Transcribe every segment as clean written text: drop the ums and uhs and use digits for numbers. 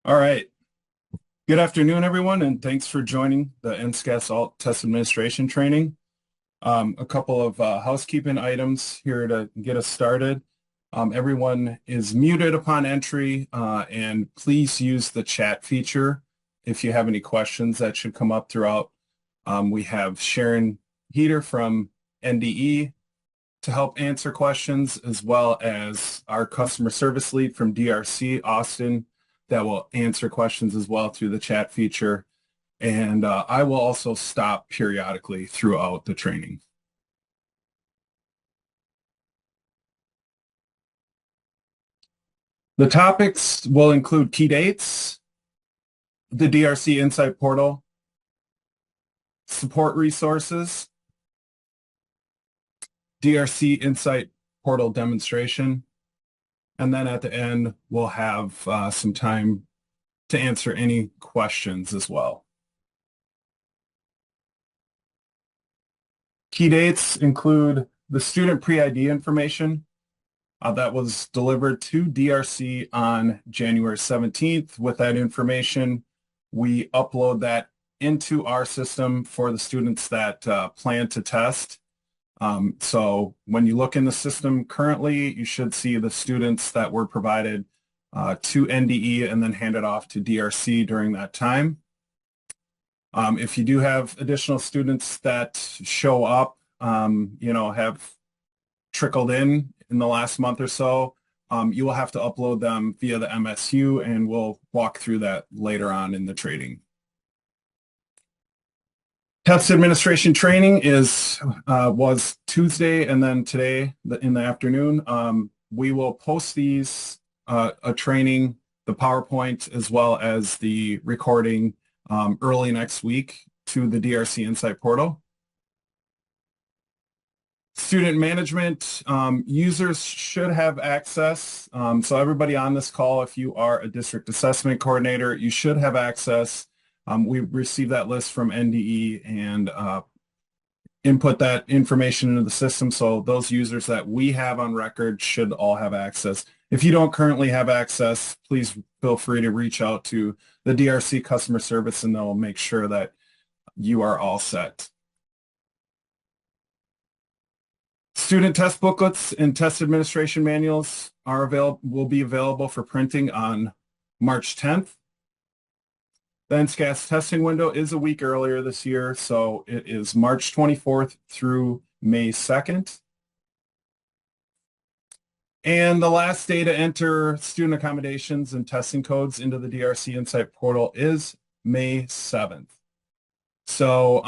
All right. Good afternoon, everyone, and thanks for joining the NSCAS Alt Test Administration training. A couple of housekeeping items here to get us started. Everyone is muted upon entry, and please use the chat feature if you have any questions that should come up throughout. We have Sharon Heater from NDE to help answer questions, as well as our customer service lead from DRC, Austin, that will answer questions as well through the chat feature. And I will also stop periodically throughout the training. The topics will include key dates, the DRC Insight Portal, support resources, DRC Insight Portal demonstration, and then at the end, we'll have some time to answer any questions as well. Key dates include the student pre-ID information that was delivered to DRC on January 17th. With that information, we upload that into our system for the students that plan to test. So when you look in the system currently, you should see the students that were provided to NDE and then handed off to DRC during that time. If you do have additional students that show up, have trickled in the last month or so, you will have to upload them via the MSU, and we'll walk through that later on in the training. Test administration training was Tuesday and then today in the afternoon. We will post these a training, the PowerPoint, as well as the recording early next week to the DRC Insight portal. Student management, users should have access. So everybody on this call, if you are a district assessment coordinator, you should have access. We received that list from NDE and input that information into the system. So those users that we have on record should all have access. If you don't currently have access, please feel free to reach out to the DRC customer service and they'll make sure that you are all set. Student test booklets and test administration manuals will be available for printing on March 10th. The NSCAS testing window is a week earlier this year, so it is March 24th through May 2nd. And the last day to enter student accommodations and testing codes into the DRC Insight portal is May 7th. So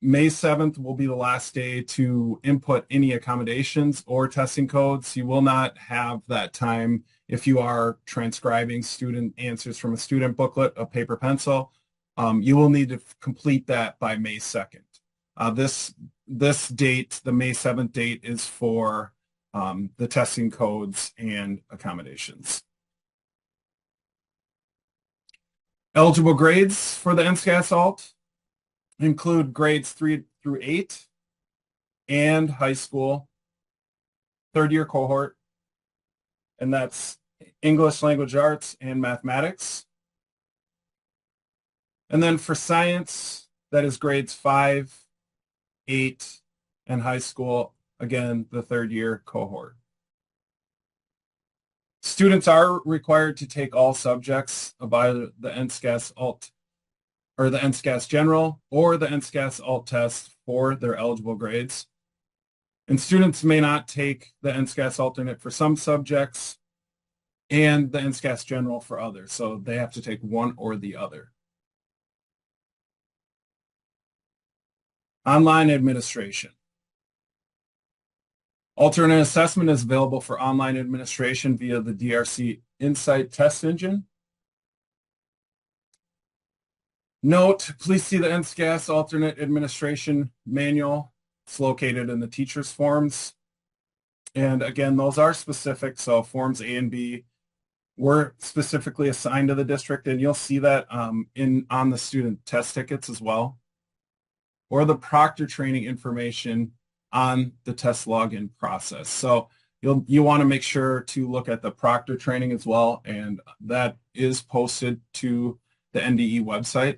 May 7th will be the last day to input any accommodations or testing codes. You will not have that time if you are transcribing student answers from a student booklet, a paper pencil. You will need to complete that by May 2nd. This date, the May 7th date, is for the testing codes and accommodations. Eligible grades for the NSCAS Alt include grades 3 through 8 and high school, third year cohort, and that's English language arts and mathematics. And then for science, that is grades 5, 8, and high school, again, the third year cohort. Students are required to take all subjects by the NSCAS Alt or the NSCAS General or the NSCAS Alt test for their eligible grades. And students may not take the NSCAS alternate for some subjects and the NSCAS General for others. So they have to take one or the other. Online administration. Alternate assessment is available for online administration via the DRC Insight test engine. Note, please see the NSCAS alternate administration manual. It's located in the teacher's forms. And again, those are specific. So forms A and B were specifically assigned to the district, and you'll see that on the student test tickets as well, or the proctor training information on the test login process. So You want to make sure to look at the proctor training as well, and that is posted to the NDE website,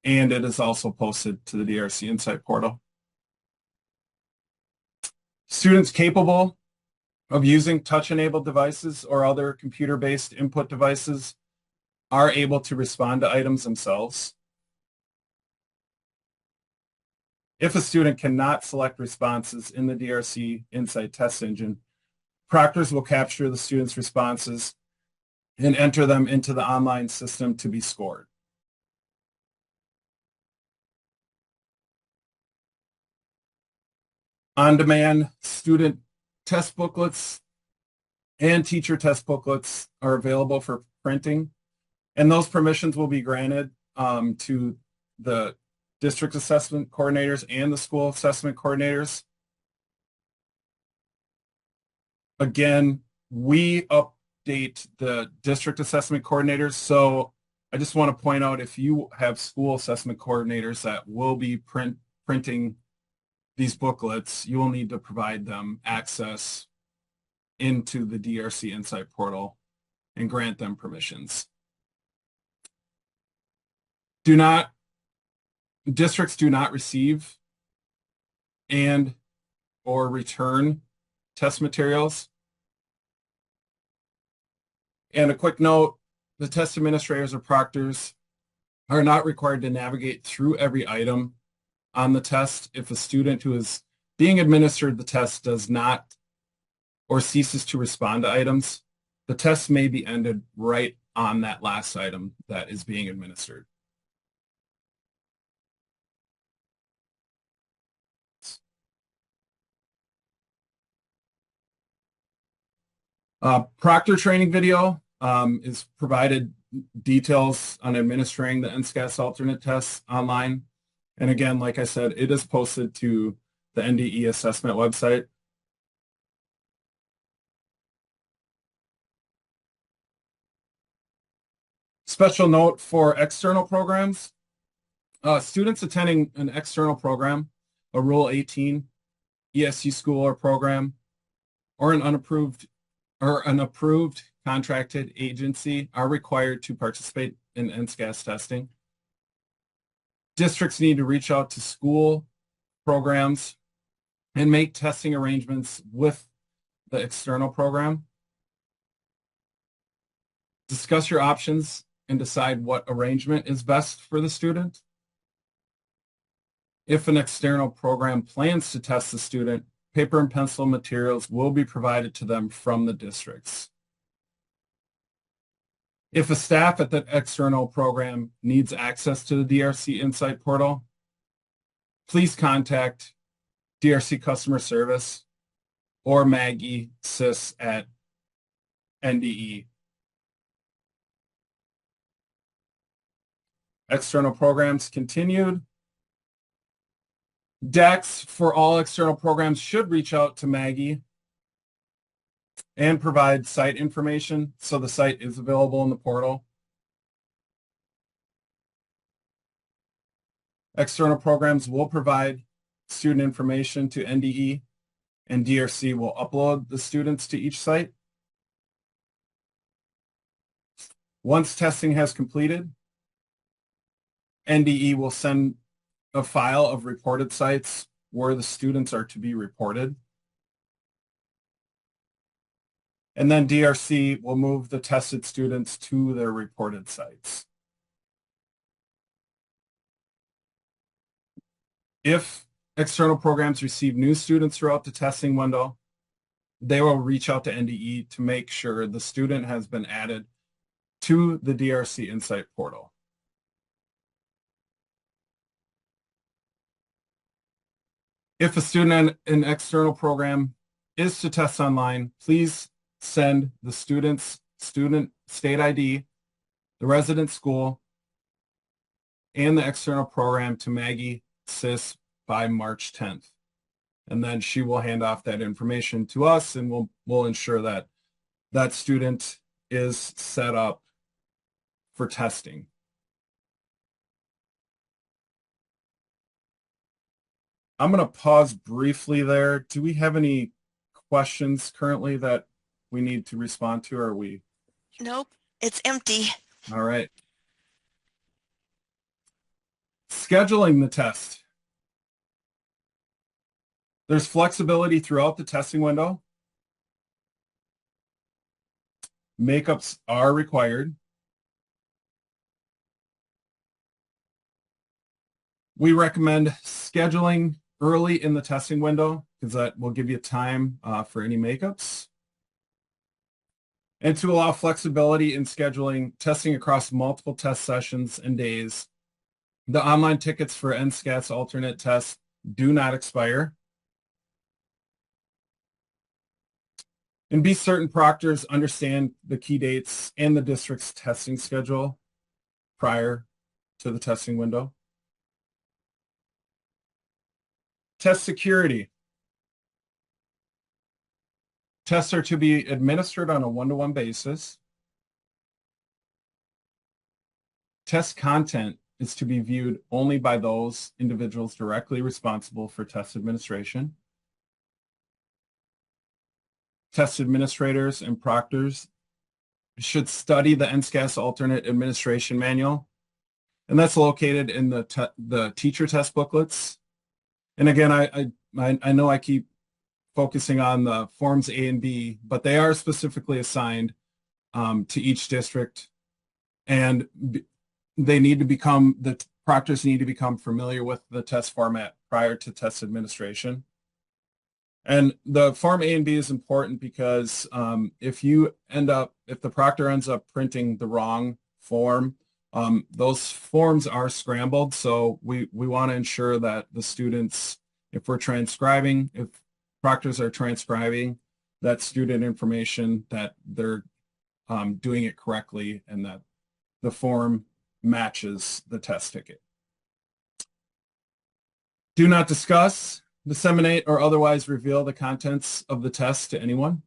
and it is also posted to the DRC Insight portal. Students capable of using touch-enabled devices or other computer-based input devices are able to respond to items themselves. If a student cannot select responses in the DRC Insight test engine, proctors will capture the student's responses and enter them into the online system to be scored. On-demand student test booklets and teacher test booklets are available for printing, and those permissions will be granted to the district assessment coordinators and the school assessment coordinators. Again, we update the district assessment coordinators, so I just want to point out, if you have school assessment coordinators that will be printing these booklets, you will need to provide them access into the DRC Insight portal and grant them permissions. Districts do not receive and or return test materials. And a quick note, the test administrators or proctors are not required to navigate through every item on the test. If a student who is being administered the test does not or ceases to respond to items, the test may be ended right on that last item that is being administered. Proctor training video is provided details on administering the NSCAS alternate tests online. And again, like I said, it is posted to the NDE assessment website. Special note for external programs. Students attending an external program, a Rule 18 ESU school or program, or an approved contracted agency are required to participate in NSCAS testing. Districts need to reach out to school programs and make testing arrangements with the external program. Discuss your options and decide what arrangement is best for the student. If an external program plans to test the student, paper and pencil materials will be provided to them from the districts. If a staff at the external program needs access to the DRC Insight portal, please contact DRC Customer Service or Maggie SIS at NDE. External programs continued. DECs for all external programs should reach out to Maggie and provide site information, so the site is available in the portal. External programs will provide student information to NDE, and DRC will upload the students to each site. Once testing has completed, NDE will send a file of reported sites where the students are to be reported. And then DRC will move the tested students to their reported sites. If external programs receive new students throughout the testing window, they will reach out to NDE to make sure the student has been added to the DRC Insight portal. If a student in an external program is to test online, please send the student's student state ID, the resident school, and the external program to Maggie SIS by March 10th. And then she will hand off that information to us, and we'll ensure that that student is set up for testing. I'm going to pause briefly there. Do we have any questions currently that we need to respond to, or are we? Nope, it's empty. All right. Scheduling the test. There's flexibility throughout the testing window. Makeups are required. We recommend scheduling early in the testing window because that will give you time for any makeups. And to allow flexibility in scheduling testing across multiple test sessions and days, the online tickets for NSCAS alternate tests do not expire. And be certain proctors understand the key dates and the district's testing schedule prior to the testing window. Test security. Tests are to be administered on a one-to-one basis. Test content is to be viewed only by those individuals directly responsible for test administration. Test administrators and proctors should study the NSCAS alternate administration manual, and that's located in the teacher test booklets. And again, I know I keep focusing on the forms A and B, but they are specifically assigned to each district, and they need to become, the proctors need to become familiar with the test format prior to test administration. And the form A and B is important because if the proctor ends up printing the wrong form, those forms are scrambled. So we want to ensure that the students, if proctors are transcribing that student information, that they're doing it correctly and that the form matches the test ticket. Do not discuss, disseminate, or otherwise reveal the contents of the test to anyone.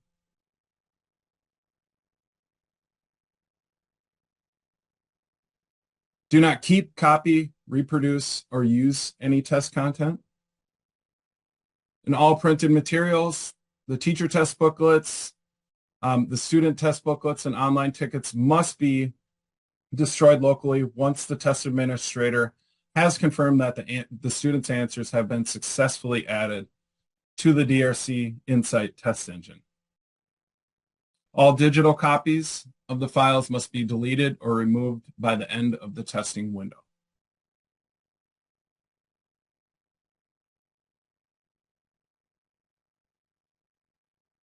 Do not keep, copy, reproduce, or use any test content. In all printed materials, the teacher test booklets, the student test booklets, and online tickets must be destroyed locally once the test administrator has confirmed that the student's answers have been successfully added to the DRC Insight test engine. All digital copies of the files must be deleted or removed by the end of the testing window.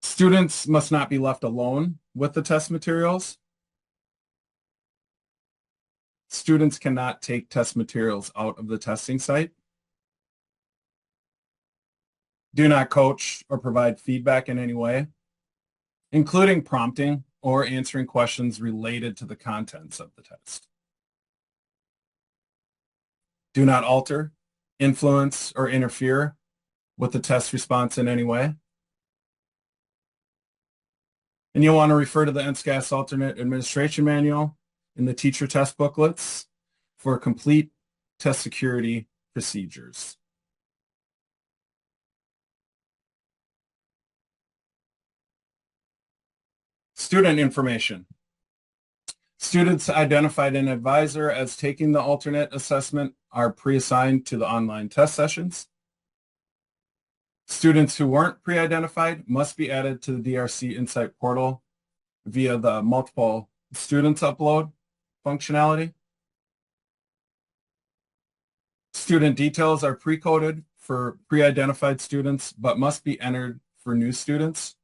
Students must not be left alone with the test materials. Students cannot take test materials out of the testing site. Do not coach or provide feedback in any way, including prompting or answering questions related to the contents of the test. Do not alter, influence, or interfere with the test response in any way. And you'll want to refer to the NSCAS alternate administration manual in the teacher test booklets for complete test security procedures. Student information. Students identified an advisor as taking the alternate assessment are pre-assigned to the online test sessions. Students who weren't pre-identified must be added to the DRC Insight portal via the multiple students upload functionality. Student details are pre-coded for pre-identified students, but must be entered for new students.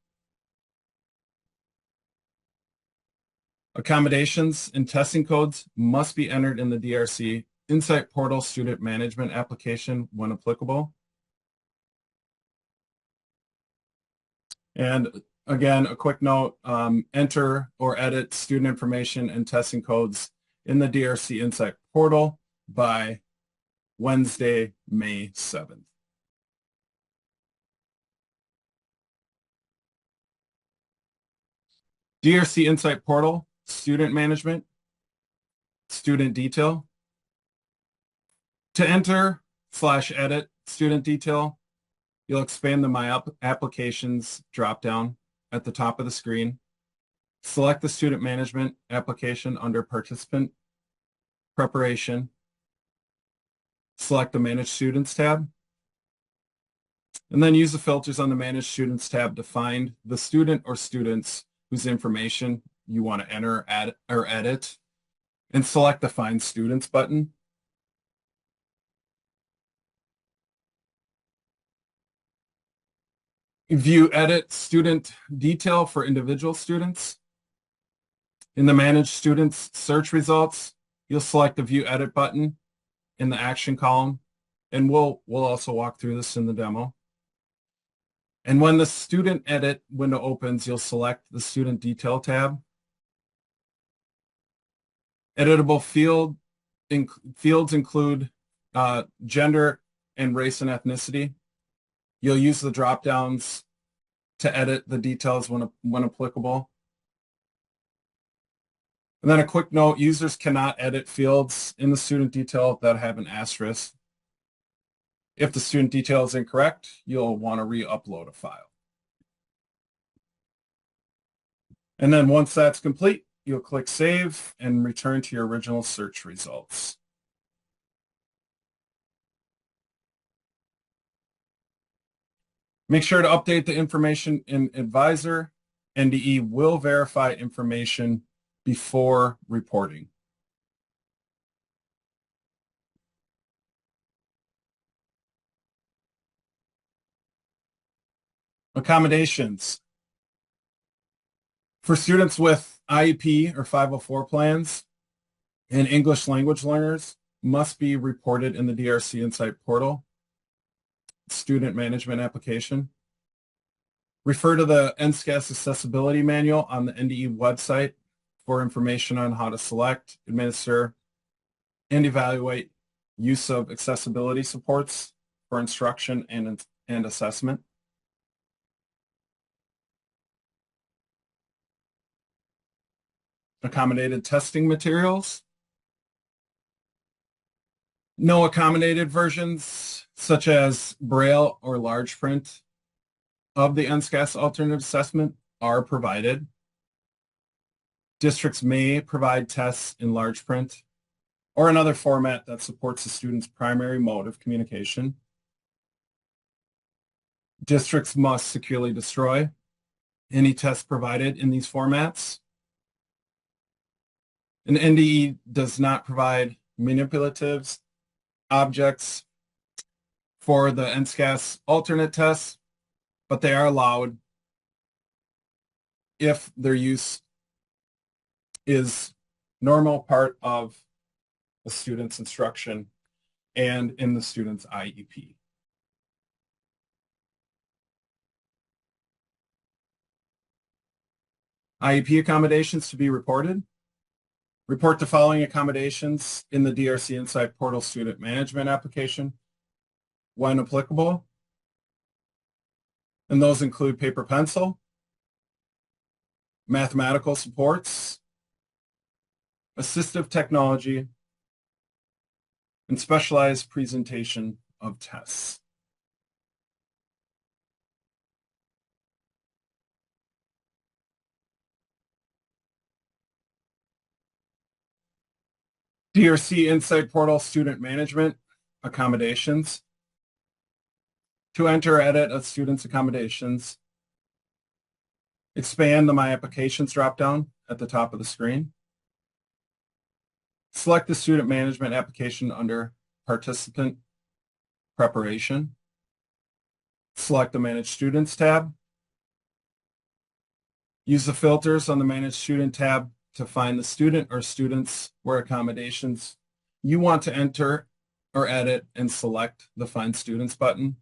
Accommodations and testing codes must be entered in the DRC Insight portal student management application when applicable. And again, a quick note, enter or edit student information and testing codes in the DRC Insight portal by Wednesday, May 7th. DRC Insight portal, student management, student detail. To enter/edit student detail, you'll expand the My Applications dropdown at the top of the screen. Select the Student Management application under Participant Preparation. Select the Manage Students tab. And then use the filters on the Manage Students tab to find the student or students whose information you want to enter, add, or edit, and select the Find Students button. View Edit Student Detail for individual students. In the Manage Students search results, you'll select the View Edit button in the action column, and we'll also walk through this in the demo. And when the Student Edit window opens, you'll select the Student Detail tab. Editable fields include gender and race and ethnicity. You'll use the drop downs to edit the details when applicable. And then a quick note, users cannot edit fields in the student detail that have an asterisk. If the student detail is incorrect, you'll want to re-upload a file. And then once that's complete, you'll click Save and return to your original search results. Make sure to update the information in Advisor. NDE will verify information before reporting. Accommodations. For students with IEP or 504 plans and English language learners must be reported in the DRC Insight portal, student management application. Refer to the NSCAS accessibility manual on the NDE website for information on how to select, administer, and evaluate use of accessibility supports for instruction and assessment. Accommodated testing materials. No accommodated versions, such as Braille or large print, of the NSCAS alternative assessment are provided. Districts may provide tests in large print or another format that supports the student's primary mode of communication. Districts must securely destroy any tests provided in these formats. An NDE does not provide manipulatives, objects for the NSCAS alternate tests, but they are allowed if their use is normal part of the student's instruction and in the student's IEP. IEP accommodations to be reported. Report the following accommodations in the DRC Insight Portal Student Management application when applicable. And those include paper pencil, mathematical supports, assistive technology, and specialized presentation of tests. DRC Insight Portal Student Management accommodations. To enter or edit a student's accommodations, expand the My Applications dropdown at the top of the screen. Select the Student Management application under Participant Preparation. Select the Manage Students tab. Use the filters on the Manage Student tab to find the student or students where accommodations you want to enter or edit and select the Find Students button.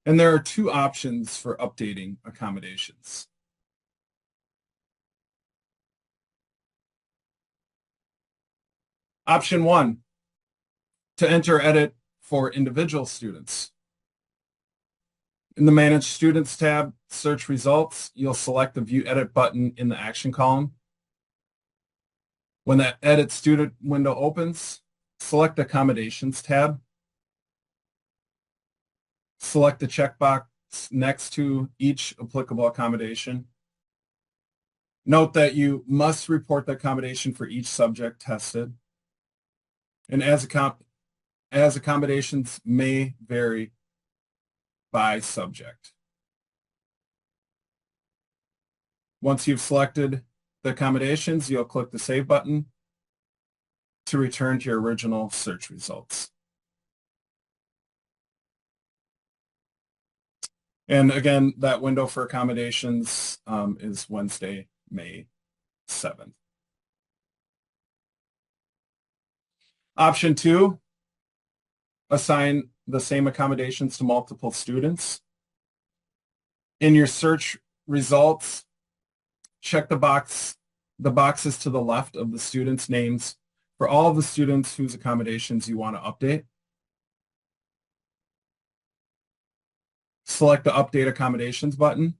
And there are two options for updating accommodations. Option 1, to enter or edit for individual students. In the Manage Students tab, search results, you'll select the View Edit button in the action column. When that Edit Student window opens, select the Accommodations tab. Select the checkbox next to each applicable accommodation. Note that you must report the accommodation for each subject tested. And as accommodations may vary by subject. Once you've selected the accommodations, you'll click the Save button to return to your original search results. And again, that window for accommodations is Wednesday, May 7th. Option 2, assign the same accommodations to multiple students. In your search results, check the boxes to the left of the students' names for all of the students whose accommodations you want to update. Select the Update Accommodations button.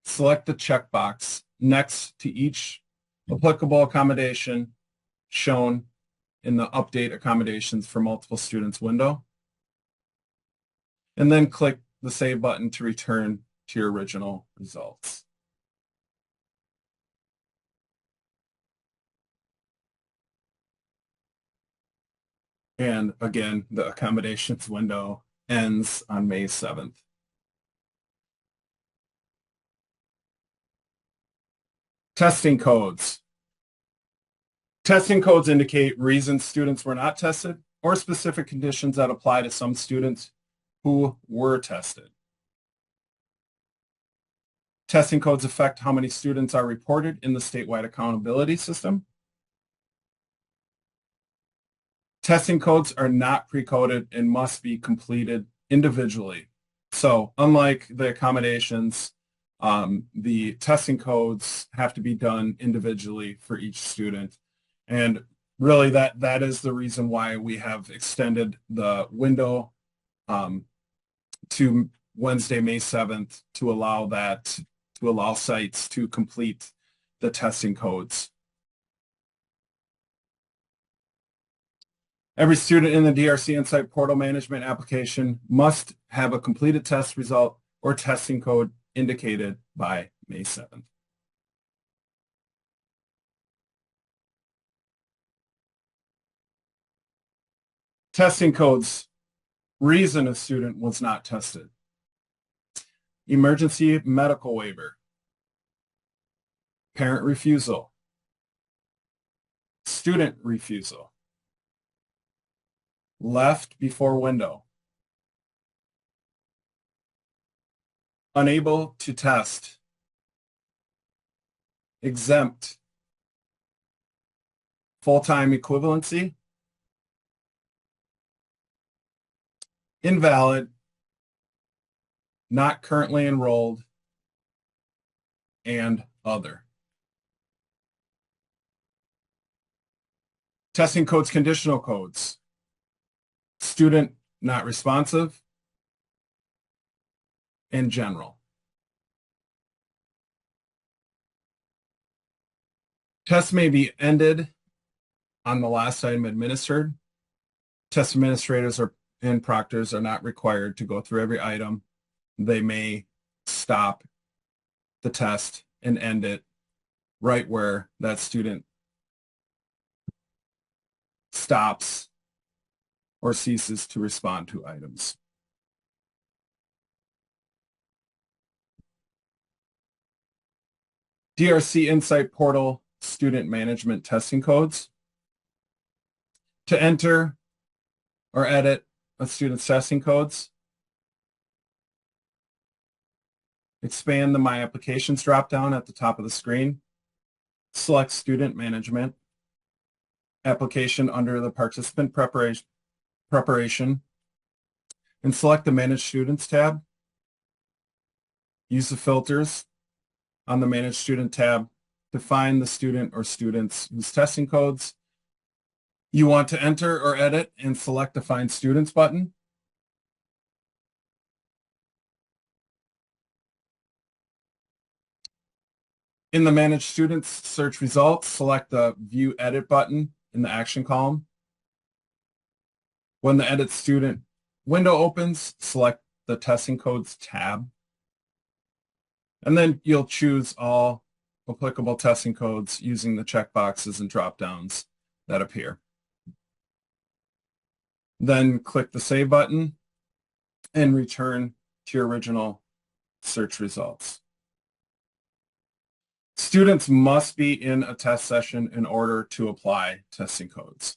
Select the checkbox next to each applicable accommodation shown in the Update Accommodations for Multiple Students window. And then click the Save button to return to your original results. And again, the accommodations window ends on May 7th. Testing codes. Testing codes indicate reasons students were not tested or specific conditions that apply to some students who were tested. Testing codes affect how many students are reported in the statewide accountability system. Testing codes are not pre-coded and must be completed individually. So unlike the accommodations, the testing codes have to be done individually for each student. And really that is the reason why we have extended the window to Wednesday, May 7th to allow sites to complete the testing codes. Every student in the DRC Insight Portal Management application must have a completed test result or testing code indicated by May 7th. Testing codes. Reason a student was not tested. Emergency medical waiver. Parent refusal. Student refusal. Left before window. Unable to test. Exempt. Full-time equivalency. Invalid. Not currently enrolled. And other. Testing codes, conditional codes. Student not responsive, and general. Tests may be ended on the last item administered. Test administrators and proctors are not required to go through every item. They may stop the test and end it right where that student stops or ceases to respond to items. DRC Insight Portal Student Management Testing Codes. To enter or edit a student's testing codes, expand the My Applications dropdown at the top of the screen. Select Student Management application under the Participant Preparation, and select the Manage Students tab. Use the filters on the Manage Student tab to find the student or students whose testing codes you want to enter or edit, and select the Find Students button. In the Manage Students search results, select the View Edit button in the action column. When the Edit Student window opens, select the testing codes tab, and then you'll choose all applicable testing codes using the checkboxes and drop-downs that appear. Then click the Save button and return to your original search results. Students must be in a test session in order to apply testing codes.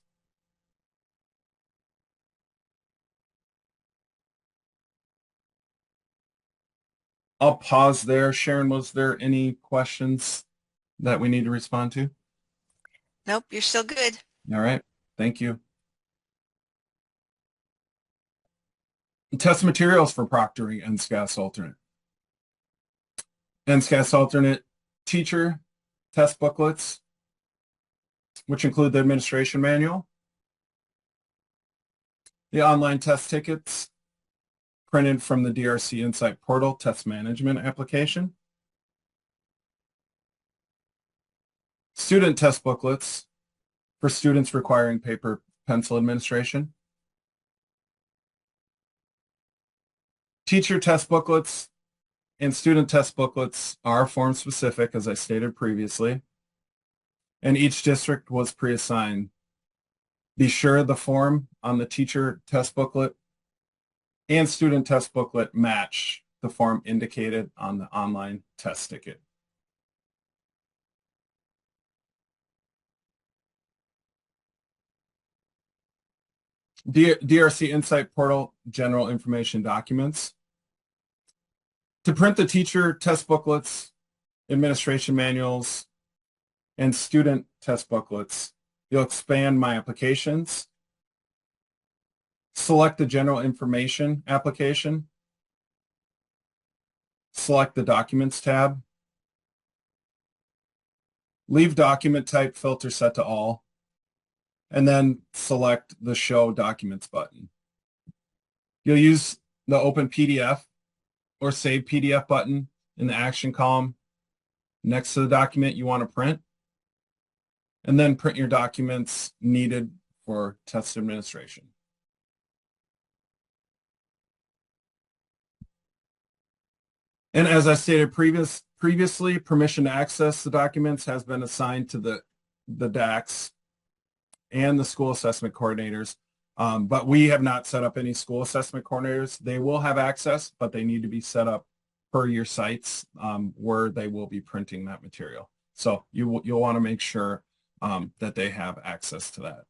I'll pause there. Sharon, was there any questions that we need to respond to? Nope, you're still good. All right. Thank you. Test materials for proctoring NSCAS alternate. NSCAS alternate teacher test booklets, which include the administration manual, the online test tickets printed from the DRC Insight Portal test management application, student test booklets for students requiring paper pencil administration, teacher test booklets and student test booklets are form specific, as I stated previously, and each district was pre-assigned. Be sure the form on the teacher test booklet and student test booklet match the form indicated on the online test ticket. DRC Insight Portal General Information Documents. To print the teacher test booklets, administration manuals, and student test booklets, you'll expand My Applications, select the General Information application, select the Documents tab, leave document type filter set to all, and then select the Show Documents button. You'll use the Open PDF or Save PDF button in the action column next to the document you want to print, and then print your documents needed for test administration. And as I stated previously, permission to access the documents has been assigned to the DACs and the school assessment coordinators, but we have not set up any school assessment coordinators. They will have access, but they need to be set up per your sites where they will be printing that material. So you'll want to make sure that they have access to that.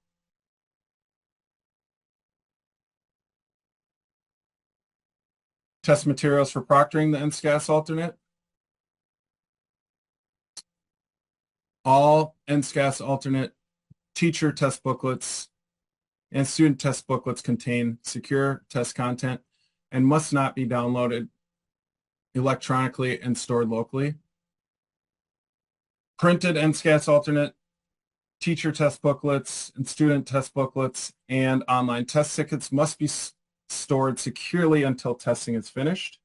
Test materials for proctoring the NSCAS alternate. All NSCAS alternate teacher test booklets and student test booklets contain secure test content and must not be downloaded electronically and stored locally. Printed NSCAS alternate teacher test booklets and student test booklets and online test tickets must be stored securely until testing is finished.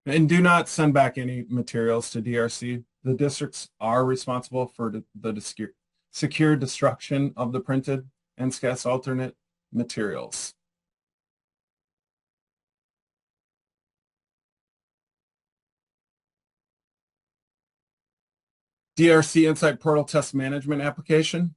And do not send back any materials to DRC. The districts are responsible for the secure destruction of the printed NSCAS alternate materials. DRC Insight Portal Test Management Application.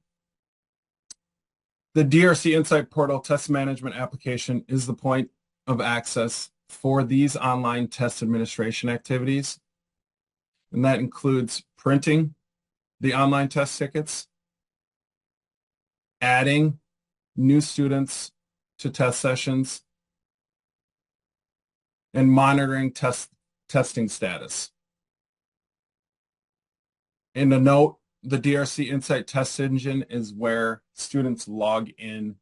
The DRC Insight Portal Test Management Application is the point of access for these online test administration activities. And that includes printing the online test tickets, adding new students to test sessions, and monitoring testing status. And a note, the DRC Insight Test Engine is where students log in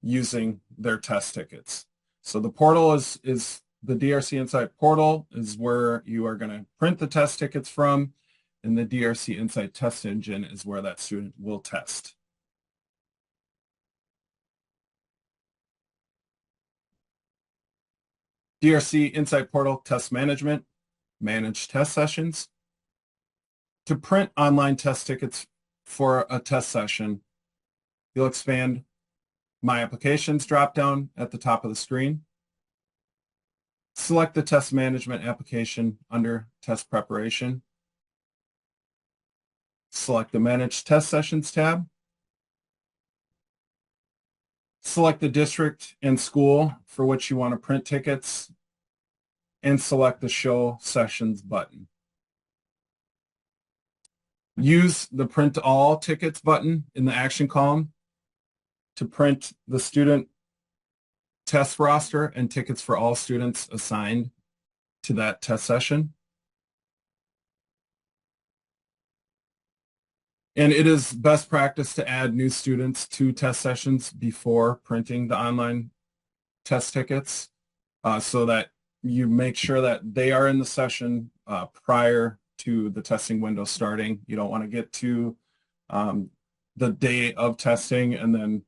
using their test tickets. So the portal is the DRC Insight portal is where you are going to print the test tickets from, and the DRC Insight Test Engine is where that student will test. DRC Insight Portal Test Management, manage test sessions. To print online test tickets for a test session, you'll expand My Applications dropdown at the top of the screen. Select the test management application under Test Preparation. Select the Manage Test Sessions tab. Select the district and school for which you want to print tickets, and select the Show Sessions button. Use the Print All Tickets button in the action column to print the student test roster and tickets for all students assigned to that test session. And it is best practice to add new students to test sessions before printing the online test tickets so that you make sure that they are in the session prior to the testing window starting. You don't want to get to the day of testing and then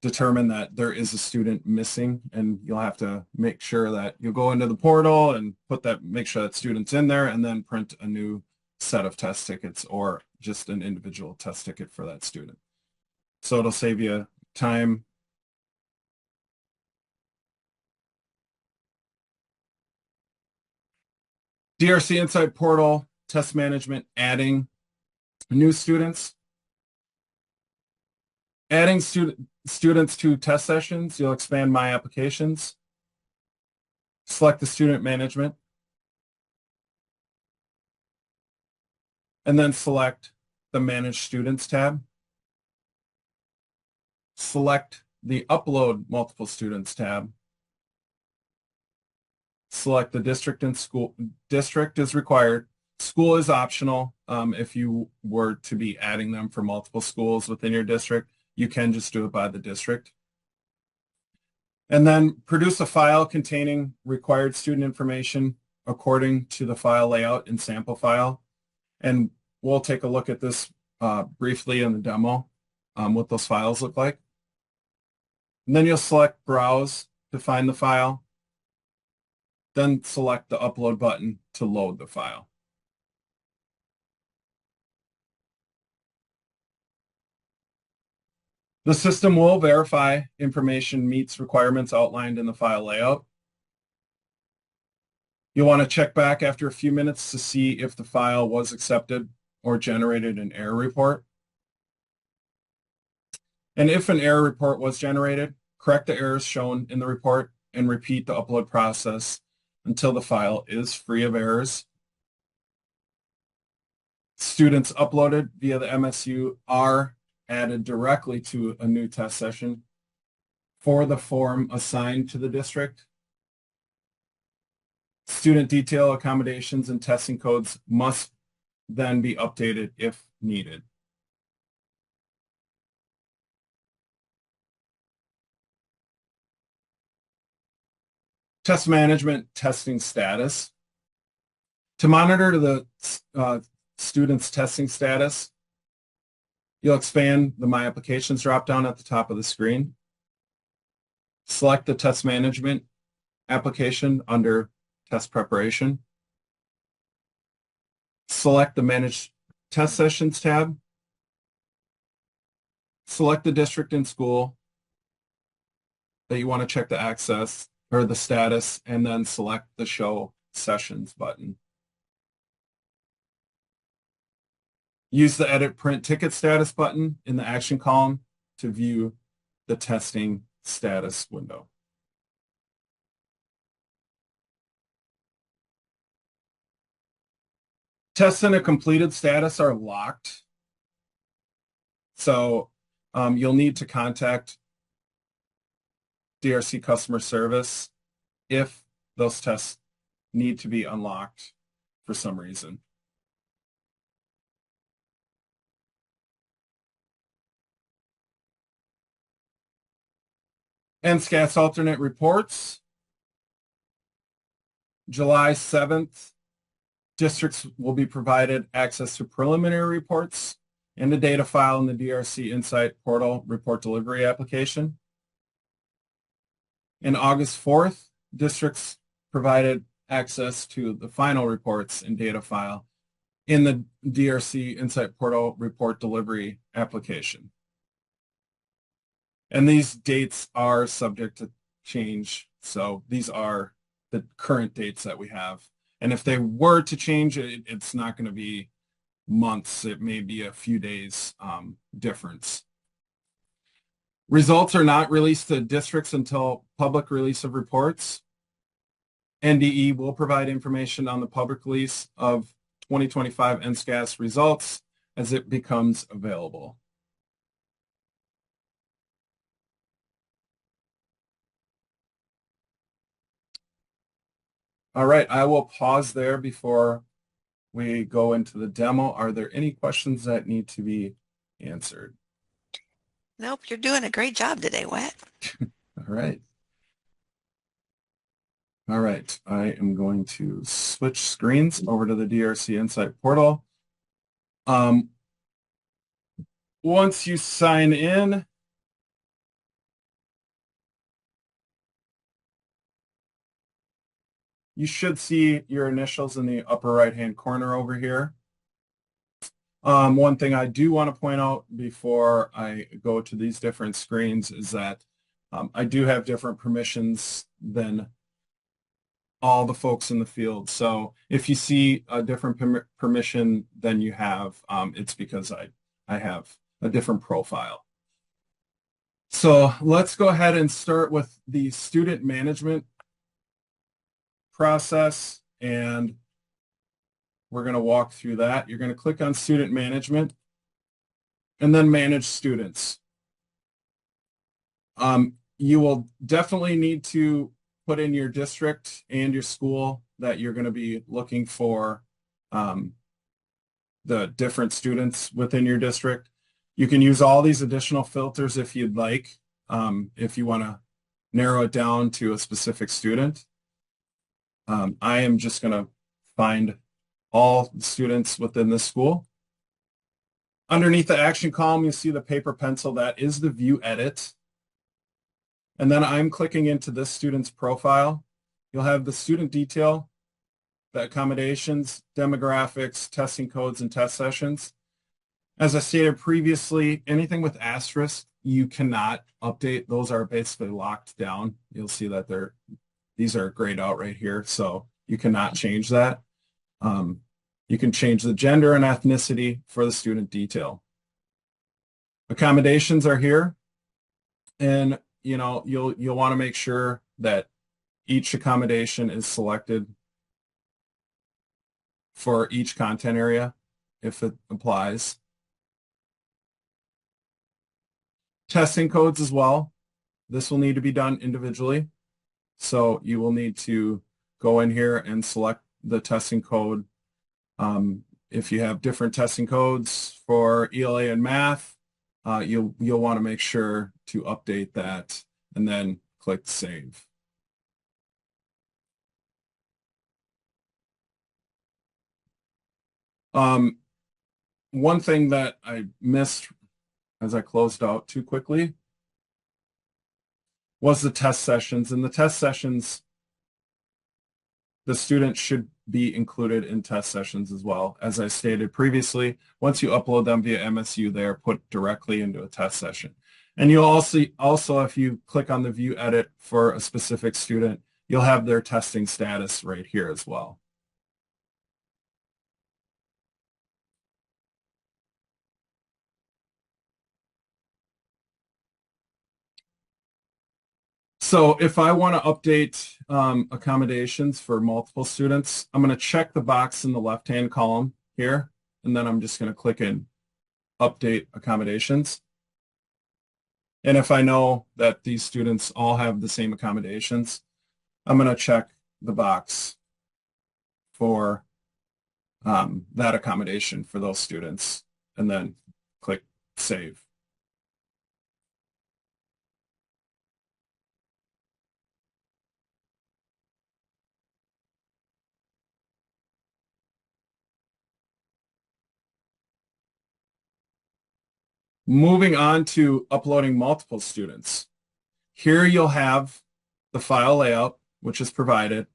determine that there is a student missing, and you'll have to make sure that you go into the portal and make sure that student's in there, and then print a new set of test tickets or just an individual test ticket for that student. So it'll save you time. DRC Insight Portal, test management, adding new students. Adding students to test sessions, you'll expand My Applications. Select the student management. And then select the Manage Students tab. Select the Upload Multiple Students tab. Select the district and school. District is required. School is optional. If you were to be adding them for multiple schools within your district, you can just do it by the district. And then produce a file containing required student information according to the file layout and sample file. And we'll take a look at this briefly in the demo, what those files look like. And then you'll select Browse to find the file. Then select the Upload button to load the file. The system will verify information meets requirements outlined in the file layout. You'll want to check back after a few minutes to see if the file was accepted or generated an error report. And if an error report was generated, correct the errors shown in the report and repeat the upload process until the file is free of errors. Students uploaded via the MSU are added directly to a new test session for the form assigned to the district. Student detail accommodations and testing codes must then be updated if needed. Test management testing status. To monitor the student's testing status, you'll expand the My Applications dropdown at the top of the screen. Select the test management application under Test Preparation. Select the Manage Test Sessions tab. Select the district and school that you want to check the access or the status, and then select the Show Sessions button. Use the Edit Print Ticket Status button in the action column to view the testing status window. Tests in a completed status are locked. So you'll need to contact DRC customer service if those tests need to be unlocked for some reason. NSCAS alternate reports. July 7th, districts will be provided access to preliminary reports and a data file in the DRC Insight Portal report delivery application. And August 4th, districts provided access to the final reports and data file in the DRC Insight Portal report delivery application. And these dates are subject to change. So these are the current dates that we have. And if they were to change, it's not going to be months. It may be a few days difference. Results are not released to districts until public release of reports. NDE will provide information on the public release of 2025 NSCAS results as it becomes available. All right, I will pause there before we go into the demo. Are there any questions that need to be answered? Nope, you're doing a great job today, Wet. All right. All right, I am going to switch screens over to the DRC Insight portal. Once you sign in, you should see your initials in the upper right-hand corner over here. One thing I do want to point out before I go to these different screens is that I do have different permissions than all the folks in the field. So if you see a different permission than you have, it's because I have a different profile. So let's go ahead and start with the student management process, and we're going to walk through that. You're going to click on student management and then manage students. You will definitely need to put in your district and your school that you're going to be looking for the different students within your district. You can use all these additional filters if you'd like, if you want to narrow it down to a specific student. I am just going to find all students within this school. Underneath the action column, you see the paper pencil. That is the view edit. And then I'm clicking into this student's profile. You'll have the student detail, the accommodations, demographics, testing codes, and test sessions. As I stated previously, anything with asterisk, you cannot update. Those are basically locked down. You'll see that these are grayed out right here, so you cannot change that. You can change the gender and ethnicity for the student detail. Accommodations are here, and you'll want to make sure that each accommodation is selected for each content area if it applies. Testing codes as well. This will need to be done individually. So you will need to go in here and select the testing code. If you have different testing codes for ELA and math, you'll want to make sure to update that and then click Save. One thing that I missed as I closed out too quickly was the test sessions. And the test sessions, the student should be included in test sessions as well. As I stated previously, once you upload them via MSU, they are put directly into a test session. And you'll also, if you click on the view edit for a specific student, you'll have their testing status right here as well. So if I want to update accommodations for multiple students, I'm going to check the box in the left-hand column here, and then I'm just going to click in Update Accommodations. And if I know that these students all have the same accommodations, I'm going to check the box for that accommodation for those students, and then click Save. Moving on to uploading multiple students. Here you'll have the file layout, which is provided,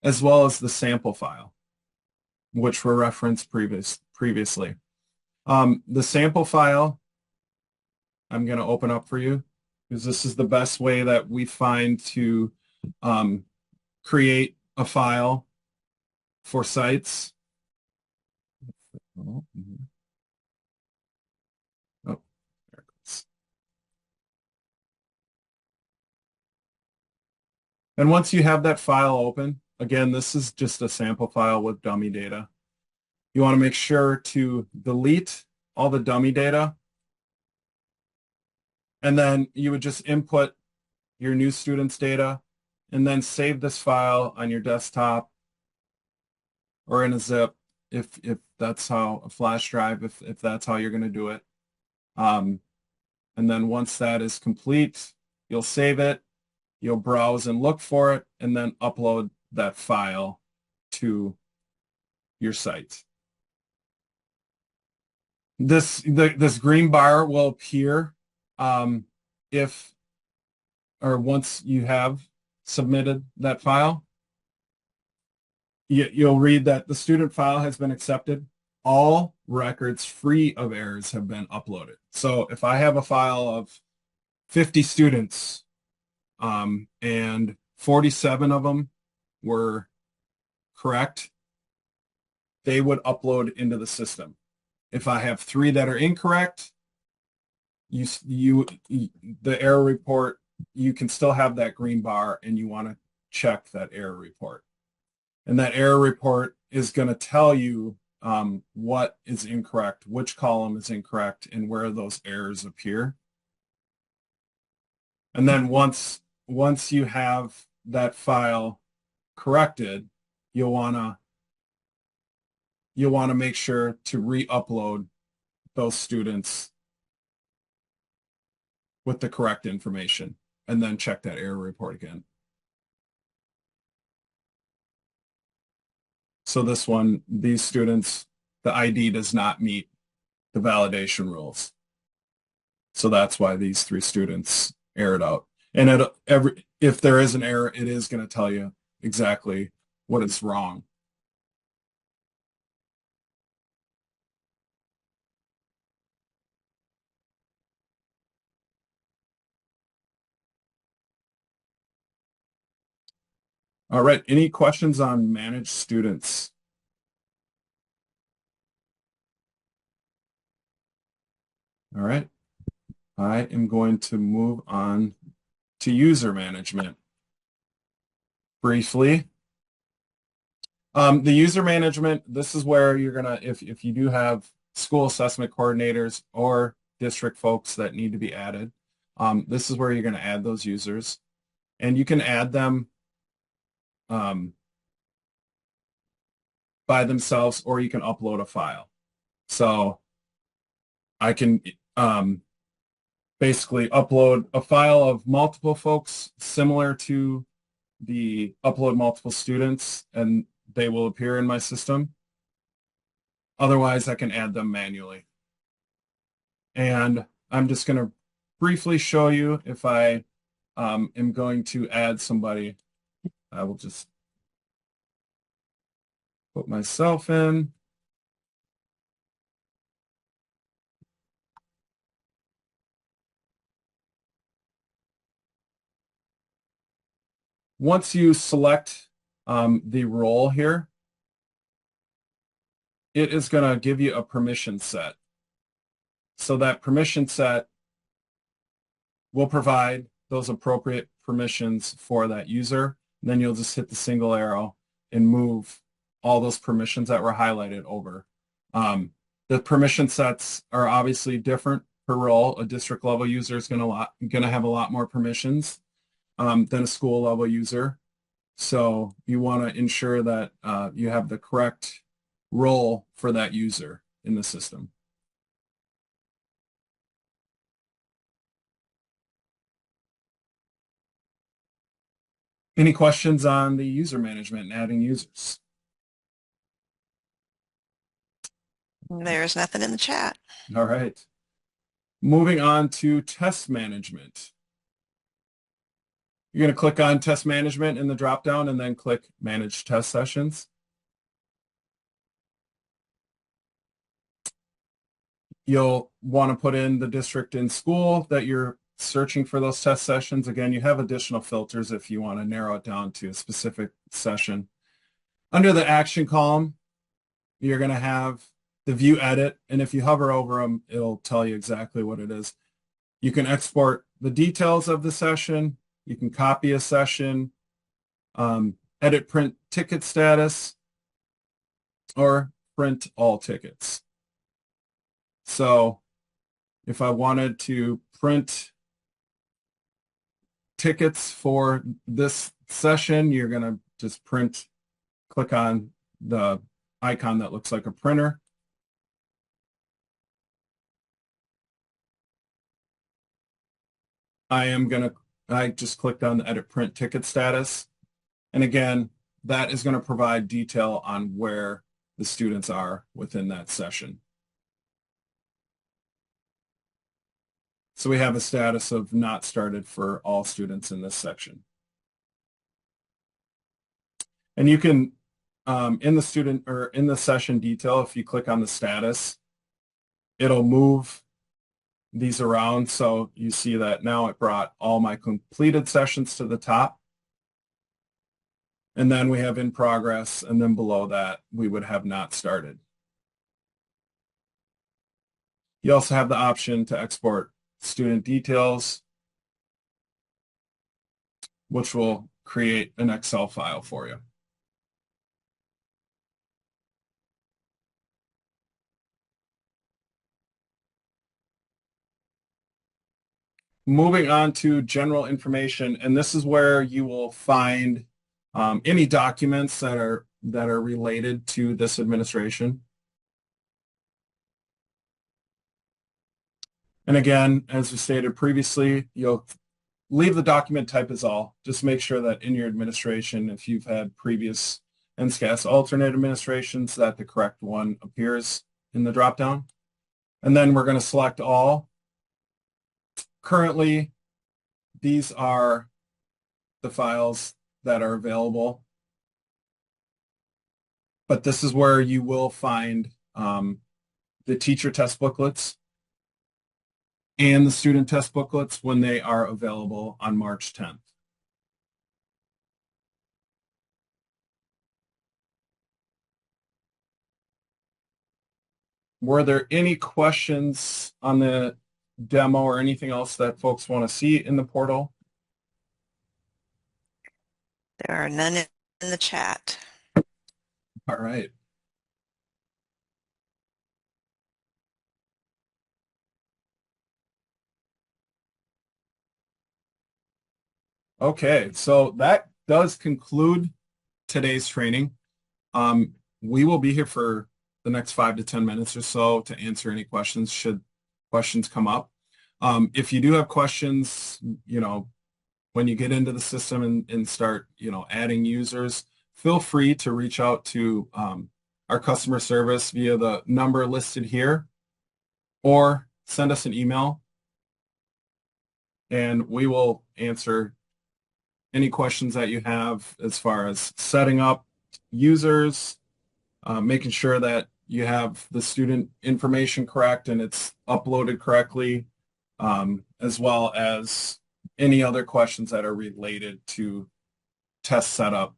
as well as the sample file, which were referenced previously. The sample file, I'm going to open up for you. because this is the best way that we find to um, create a file for sites. Oh, oh, there it goes. And once you have that file open, again, this is just a sample file with dummy data. You want to make sure to delete all the dummy data, and then you would just input your new students' data, and then save this file on your desktop or in a zip if that's how a flash drive, if that's how you're going to do it. Um, and then once that is complete, you'll save it, you'll browse and look for it, and then upload that file to your site. This green bar will appear um, if or once you have submitted that file. You'll read that the student file has been accepted. All records free of errors have been uploaded. So if I have a file of 50 students and 47 of them were correct, they would upload into the system. If I have 3 that are incorrect, the error report, you can still have that green bar and you want to check that error report. And that error report is going to tell you what is incorrect, which column is incorrect, and where those errors appear. And then once you have that file corrected, you'll want to make sure to re-upload those students with the correct information, and then check that error report again. So this one, these students, the ID does not meet the validation rules. So that's why these 3 students errored out. And if there is an error, it is going to tell you exactly what is wrong. All right, any questions on managed students? All right, I am going to move on to user management briefly. The user management, this is where you're gonna, if you do have school assessment coordinators or district folks that need to be added, this is where you're gonna add those users. And you can add them by themselves, or you can upload a file. So I can basically upload a file of multiple folks similar to the upload multiple students, and they will appear in my system. Otherwise, I can add them manually. And I'm just going to briefly show you if I am going to add somebody. I will just put myself in. Once you select the role here, it is going to give you a permission set. So that permission set will provide those appropriate permissions for that user. And then you'll just hit the single arrow and move all those permissions that were highlighted over. The permission sets are obviously different per role. A district level user is going to have a lot more permissions than a school level user. So you want to ensure that you have the correct role for that user in the system. Any questions on the user management and adding users? There's nothing in the chat. All right. Moving on to test management. You're going to click on test management in the dropdown and then click manage test sessions. You'll want to put in the district and school that your searching for those test sessions, again, you have additional filters if you want to narrow it down to a specific session. Under the action column, you're going to have the view edit, and if you hover over them, it'll tell you exactly what it is. You can export the details of the session. You can copy a session, edit print ticket status, or print all tickets. So if I wanted to print tickets for this session, you're going to just click on the icon that looks like a printer. I just clicked on the edit print ticket status. And again, that is going to provide detail on where the students are within that session. So we have a status of not started for all students in this section. And you can, in the session detail, if you click on the status, it'll move these around. So you see that now it brought all my completed sessions to the top. And then we have in progress, and then below that, we would have not started. You also have the option to export student details, which will create an Excel file for you. Moving on to general information, and this is where you will find any documents that are related to this administration. And again, as we stated previously, you'll leave the document type as all. Just make sure that in your administration, if you've had previous NSCAS alternate administrations, that the correct one appears in the dropdown. And then we're going to select all. Currently, these are the files that are available. But this is where you will find the teacher test booklets and the student test booklets when they are available on March 10th. Were there any questions on the demo or anything else that folks want to see in the portal? There are none in the chat. All right. Okay, so that does conclude today's training. We will be here for the next 5 to 10 minutes or so to answer any questions should questions come up. If you do have questions, when you get into the system and start, adding users, feel free to reach out to our customer service via the number listed here, or send us an email and we will answer any questions that you have as far as setting up users, making sure that you have the student information correct and it's uploaded correctly, as well as any other questions that are related to test setup.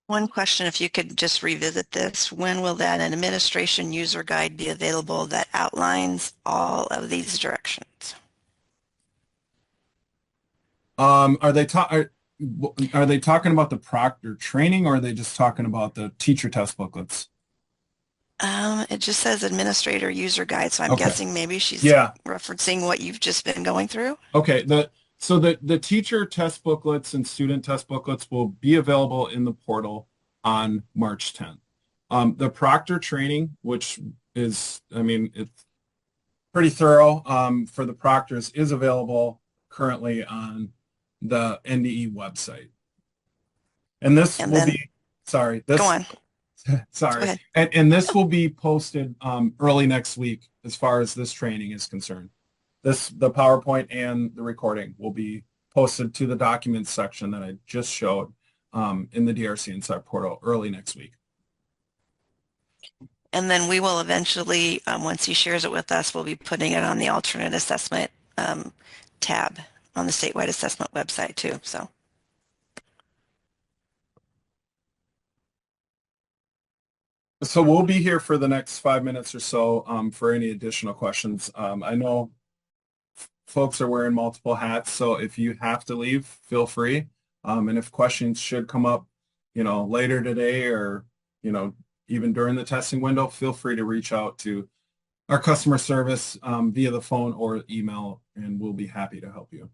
One question, if you could just revisit this, when will that administration user guide be available that outlines all of these directions? Are they talking about the proctor training, or are they just talking about the teacher test booklets? It just says administrator user guide, so I'm Okay. guessing maybe she's Yeah. referencing what you've just been going through. Okay. So the teacher test booklets and student test booklets will be available in the portal on March 10th. The proctor training, which is, it's pretty thorough for the proctors, is available currently on the NDE website. And this And will then, be, sorry, this, go on. sorry. Go ahead. And this will be posted early next week as far as this training is concerned. The PowerPoint and the recording will be posted to the documents section that I just showed in the DRC Insight portal early next week. And then we will eventually, once he shares it with us, we'll be putting it on the alternate assessment tab on the statewide assessment website too. So, So we'll be here for the next 5 minutes or so for any additional questions. I know folks are wearing multiple hats, so if you have to leave, feel free. And if questions should come up, later today or, you know, even during the testing window, feel free to reach out to our customer service via the phone or email, and we'll be happy to help you.